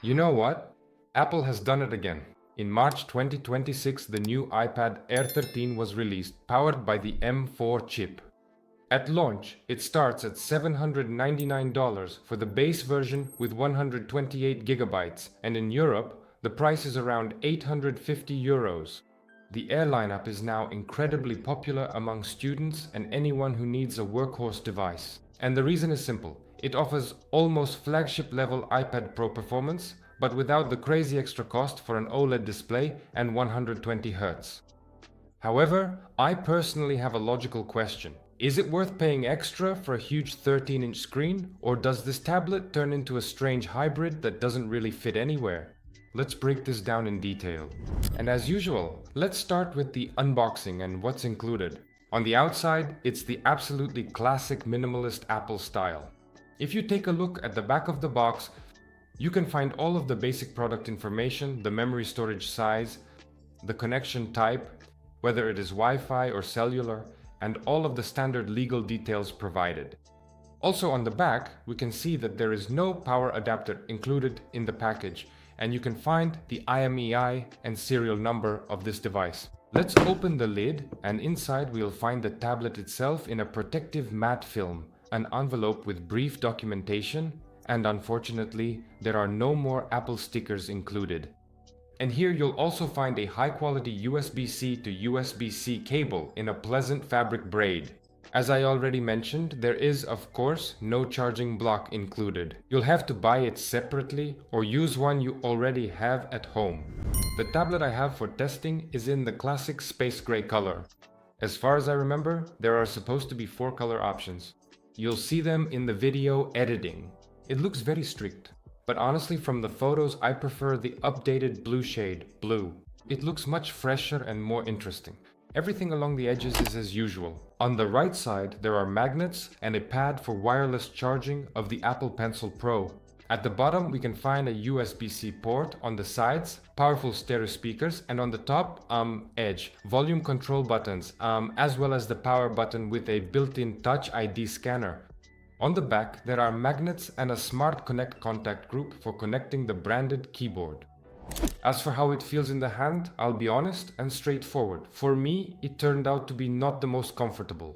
You know what? Apple has done it again. In March 2026, the new iPad Air 13 was released, powered by the M4 chip. At launch, it starts at $799 for the base version with 128 gigabytes, and in Europe, the price is around €850. The Air lineup is now incredibly popular among students and anyone who needs a workhorse device. And the reason is simple. It offers almost flagship-level iPad Pro performance, but without the crazy extra cost for an OLED display and 120 Hz. However, I personally have a logical question. Is it worth paying extra for a huge 13-inch screen, or does this tablet turn into a strange hybrid that doesn't really fit anywhere? Let's break this down in detail. And as usual, let's start with the unboxing and what's included. On the outside, it's the absolutely classic minimalist Apple style. If you take a look at the back of the box, you can find all of the basic product information, the memory storage size, the connection type, whether it is Wi-Fi or cellular, and all of the standard legal details provided. Also on the back, we can see that there is no power adapter included in the package, and you can find the IMEI and serial number of this device. Let's open the lid, and inside we'll find the tablet itself in a protective matte film, an envelope with brief documentation, and unfortunately, there are no more Apple stickers included. And here you'll also find a high-quality USB-C to USB-C cable in a pleasant fabric braid. As I already mentioned, there is, of course, no charging block included. You'll have to buy it separately or use one you already have at home. The tablet I have for testing is in the classic space gray color. As far as I remember, there are supposed to be 4 color options. You'll see them in the video editing. It looks very strict, but honestly from the photos I prefer the updated blue shade, blue. It looks much fresher and more interesting. Everything along the edges is as usual. On the right side there are magnets and a pad for wireless charging of the Apple Pencil Pro. At the bottom we can find a USB-C port, on the sides powerful stereo speakers, and on the top edge volume control buttons, as well as the power button with a built-in Touch ID scanner. On the back there are magnets and a Smart Connect contact group for connecting the branded keyboard. As for how it feels in the hand, I'll be honest and straightforward. For me, it turned out to be not the most comfortable.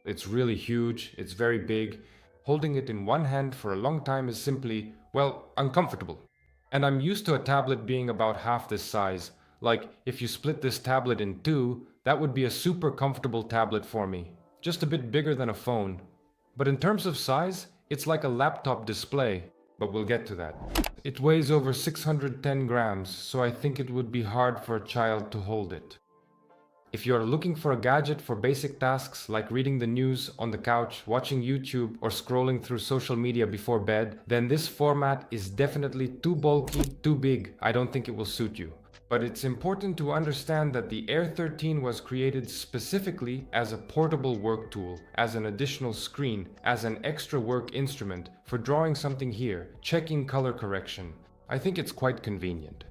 It's really huge, it's very big. Holding it in one hand for a long time is simply, well, uncomfortable. And I'm used to a tablet being about half this size. Like, if you split this tablet in two, that would be a super comfortable tablet for me. Just a bit bigger than a phone. But in terms of size, it's like a laptop display. But we'll get to that. It weighs over 610 grams, so I think it would be hard for a child to hold it. If you are looking for a gadget for basic tasks like reading the news on the couch, watching YouTube, or scrolling through social media before bed, then this format is definitely too bulky, too big. I don't think it will suit you. But it's important to understand that the Air 13 was created specifically as a portable work tool, as an additional screen, as an extra work instrument for drawing something here, checking color correction. I think it's quite convenient.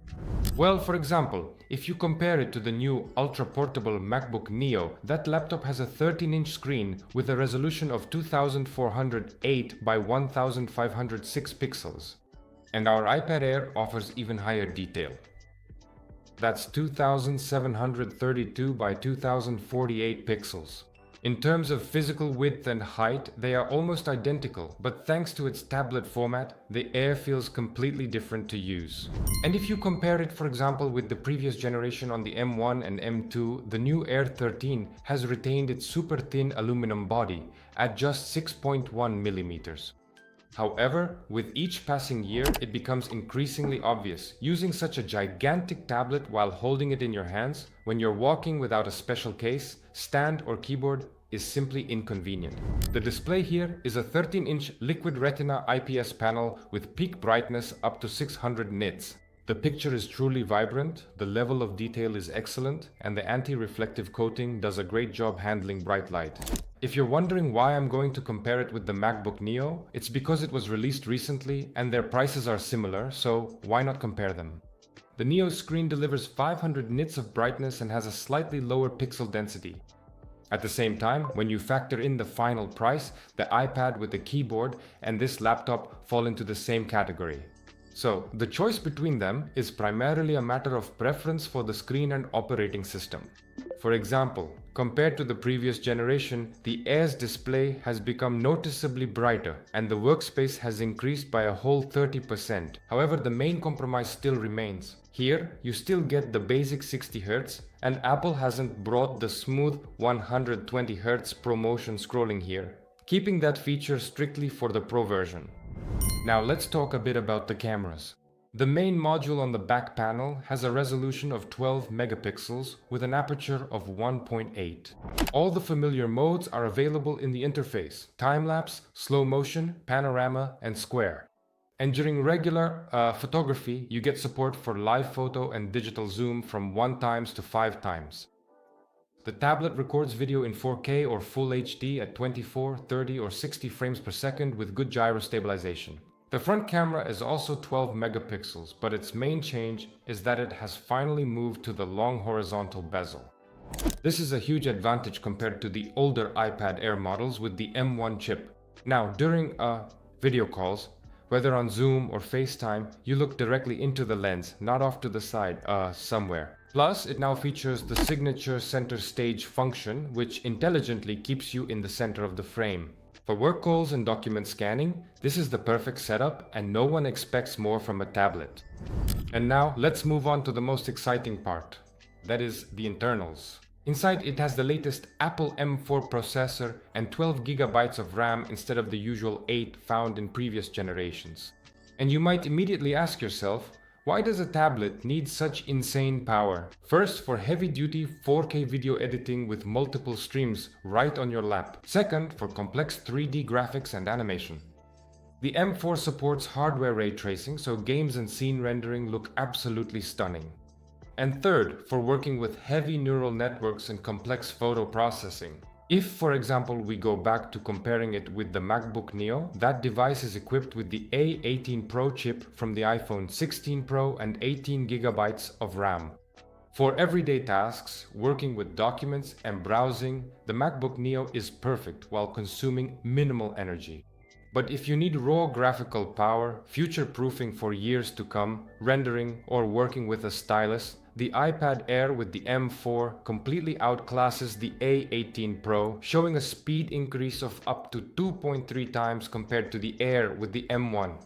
Well, for example, if you compare it to the new ultra-portable MacBook Neo, that laptop has a 13-inch screen with a resolution of 2408 by 1506 pixels. And our iPad Air offers even higher detail. That's 2732 by 2048 pixels. In terms of physical width and height, they are almost identical, but thanks to its tablet format, the Air feels completely different to use. And if you compare it, for example, with the previous generation on the M1 and M2, the new Air 13 has retained its super thin aluminum body at just 6.1 millimeters. However, with each passing year, it becomes increasingly obvious. Using such a gigantic tablet while holding it in your hands, when you're walking without a special case, stand or keyboard, is simply inconvenient. The display here is a 13-inch Liquid Retina IPS panel with peak brightness up to 600 nits. The picture is truly vibrant, the level of detail is excellent, and the anti-reflective coating does a great job handling bright light. If you're wondering why I'm going to compare it with the MacBook Neo, it's because it was released recently and their prices are similar, so why not compare them? The Neo screen delivers 500 nits of brightness and has a slightly lower pixel density. At the same time, when you factor in the final price, the iPad with the keyboard and this laptop fall into the same category. So, the choice between them is primarily a matter of preference for the screen and operating system. For example, compared to the previous generation, the Air's display has become noticeably brighter and the workspace has increased by a whole 30%. However, the main compromise still remains. Here, you still get the basic 60Hz, and Apple hasn't brought the smooth 120Hz ProMotion scrolling here, keeping that feature strictly for the Pro version. Now let's talk a bit about the cameras. The main module on the back panel has a resolution of 12 megapixels with an aperture of 1.8. All the familiar modes are available in the interface: time-lapse, slow motion, panorama, and square. And during regular photography, you get support for live photo and digital zoom from 1x to 5x. The tablet records video in 4K or Full HD at 24, 30, or 60 frames per second with good gyro stabilization. The front camera is also 12 megapixels, but its main change is that it has finally moved to the long horizontal bezel. This is a huge advantage compared to the older iPad Air models with the M1 chip. Now, during video calls, whether on Zoom or FaceTime, you look directly into the lens, not off to the side, somewhere. Plus, it now features the signature center stage function, which intelligently keeps you in the center of the frame. For work calls and document scanning, this is the perfect setup, and no one expects more from a tablet. And now, let's move on to the most exciting part. That is the internals. Inside, it has the latest Apple M4 processor and 12 GB of RAM instead of the usual 8 found in previous generations. And you might immediately ask yourself, why does a tablet need such insane power? First, for heavy-duty 4K video editing with multiple streams right on your lap. Second, for complex 3D graphics and animation. The M4 supports hardware ray tracing, so games and scene rendering look absolutely stunning. And third, for working with heavy neural networks and complex photo processing. If, for example, we go back to comparing it with the MacBook Neo, that device is equipped with the A18 Pro chip from the iPhone 16 Pro and 18 GB of RAM. For everyday tasks, working with documents and browsing, the MacBook Neo is perfect while consuming minimal energy. But if you need raw graphical power, future-proofing for years to come, rendering, or working with a stylus, the iPad Air with the M4 completely outclasses the A18 Pro, showing a speed increase of up to 2.3 times compared to the Air with the M1.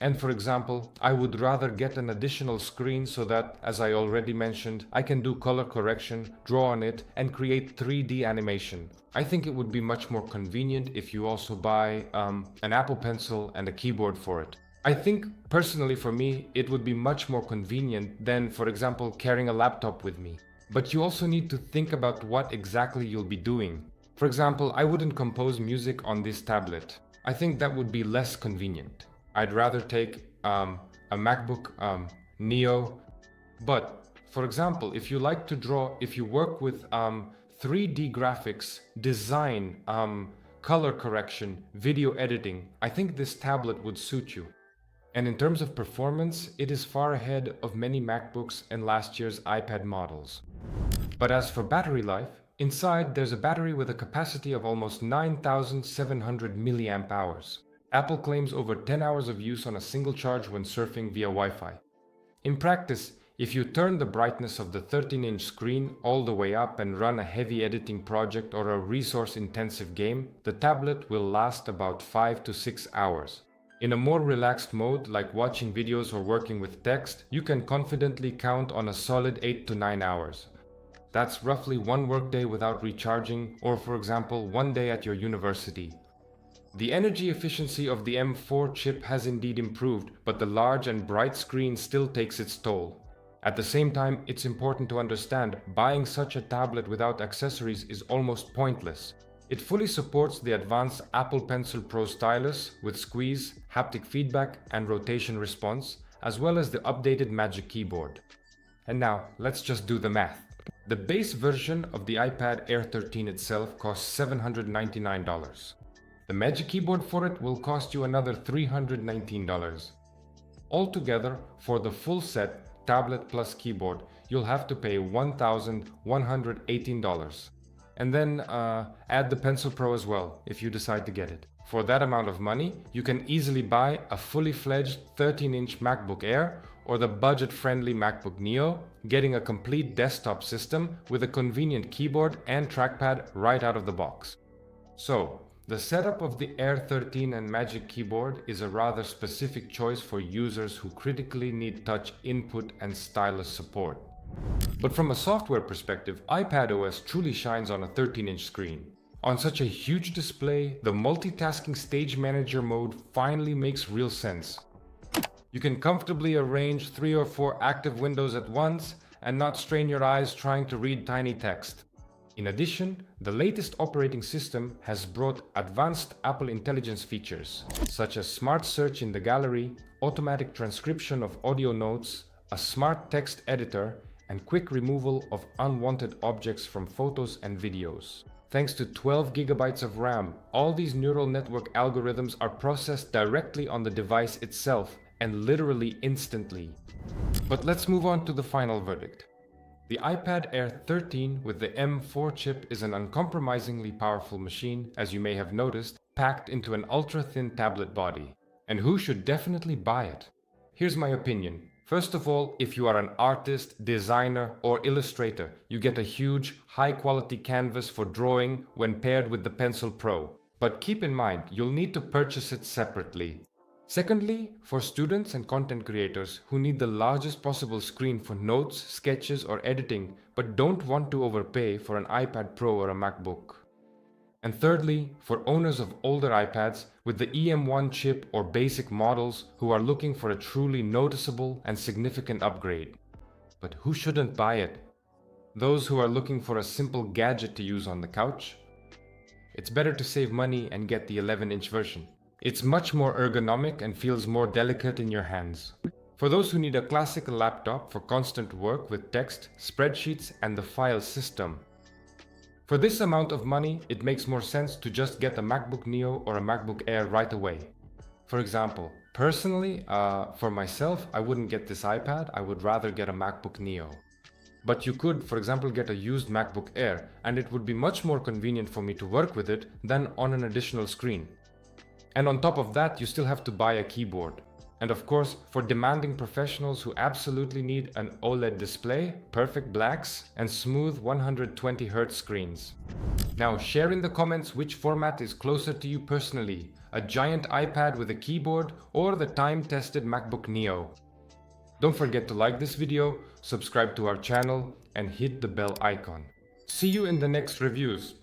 And for example, I would rather get an additional screen so that, as I already mentioned, I can do color correction, draw on it, and create 3D animation. I think it would be much more convenient if you also buy an Apple Pencil and a keyboard for it. I think, personally for me, it would be much more convenient than, for example, carrying a laptop with me. But you also need to think about what exactly you'll be doing. For example, I wouldn't compose music on this tablet. I think that would be less convenient. I'd rather take a MacBook Neo. But, for example, if you like to draw, if you work with 3D graphics, design, color correction, video editing, I think this tablet would suit you. And in terms of performance, it is far ahead of many MacBooks and last year's iPad models. But as for battery life, inside there's a battery with a capacity of almost 9,700 milliamp hours. Apple claims over 10 hours of use on a single charge when surfing via Wi-Fi. In practice, if you turn the brightness of the 13-inch screen all the way up and run a heavy editing project or a resource-intensive game, the tablet will last about 5 to 6 hours. In a more relaxed mode, like watching videos or working with text, you can confidently count on a solid 8 to 9 hours. That's roughly one workday without recharging, or for example, one day at your university. The energy efficiency of the M4 chip has indeed improved, but the large and bright screen still takes its toll. At the same time, it's important to understand buying such a tablet without accessories is almost pointless. It fully supports the advanced Apple Pencil Pro stylus with squeeze, haptic feedback, and rotation response, as well as the updated Magic Keyboard. And now, let's just do the math. The base version of the iPad Air 13 itself costs $799. The Magic Keyboard for it will cost you another $319. Altogether, for the full set, tablet plus keyboard, you'll have to pay $1,118. And then add the Pencil Pro as well, if you decide to get it. For that amount of money, you can easily buy a fully fledged 13-inch MacBook Air or the budget-friendly MacBook Neo, getting a complete desktop system with a convenient keyboard and trackpad right out of the box. So, the setup of the Air 13 and Magic Keyboard is a rather specific choice for users who critically need touch input and stylus support. But from a software perspective, iPadOS truly shines on a 13-inch screen. On such a huge display, the multitasking stage manager mode finally makes real sense. You can comfortably arrange 3 or 4 active windows at once and not strain your eyes trying to read tiny text. In addition, the latest operating system has brought advanced Apple Intelligence features, such as smart search in the gallery, automatic transcription of audio notes, a smart text editor, and quick removal of unwanted objects from photos and videos. Thanks to 12 gigabytes of RAM, all these neural network algorithms are processed directly on the device itself and literally instantly. But let's move on to the final verdict. The iPad Air 13 with the M4 chip is an uncompromisingly powerful machine, as you may have noticed, packed into an ultra-thin tablet body. And who should definitely buy it? Here's my opinion. First of all, if you are an artist, designer, or illustrator, you get a huge, high-quality canvas for drawing when paired with the Pencil Pro. But keep in mind, you'll need to purchase it separately. Secondly, for students and content creators who need the largest possible screen for notes, sketches, or editing, but don't want to overpay for an iPad Pro or a MacBook. And thirdly, for owners of older iPads with the EM1 chip or basic models who are looking for a truly noticeable and significant upgrade. But who shouldn't buy it? Those who are looking for a simple gadget to use on the couch? It's better to save money and get the 11-inch version. It's much more ergonomic and feels more delicate in your hands. For those who need a classical laptop for constant work with text, spreadsheets, and the file system. For this amount of money, it makes more sense to just get a MacBook Neo or a MacBook Air right away. For example, personally, for myself, I wouldn't get this iPad, I would rather get a MacBook Neo. But you could, for example, get a used MacBook Air, and it would be much more convenient for me to work with it than on an additional screen. And on top of that, you still have to buy a keyboard. And of course, for demanding professionals who absolutely need an OLED display, perfect blacks, and smooth 120Hz screens. Now share in the comments which format is closer to you personally, a giant iPad with a keyboard or the time-tested MacBook Neo. Don't forget to like this video, subscribe to our channel, and hit the bell icon. See you in the next reviews.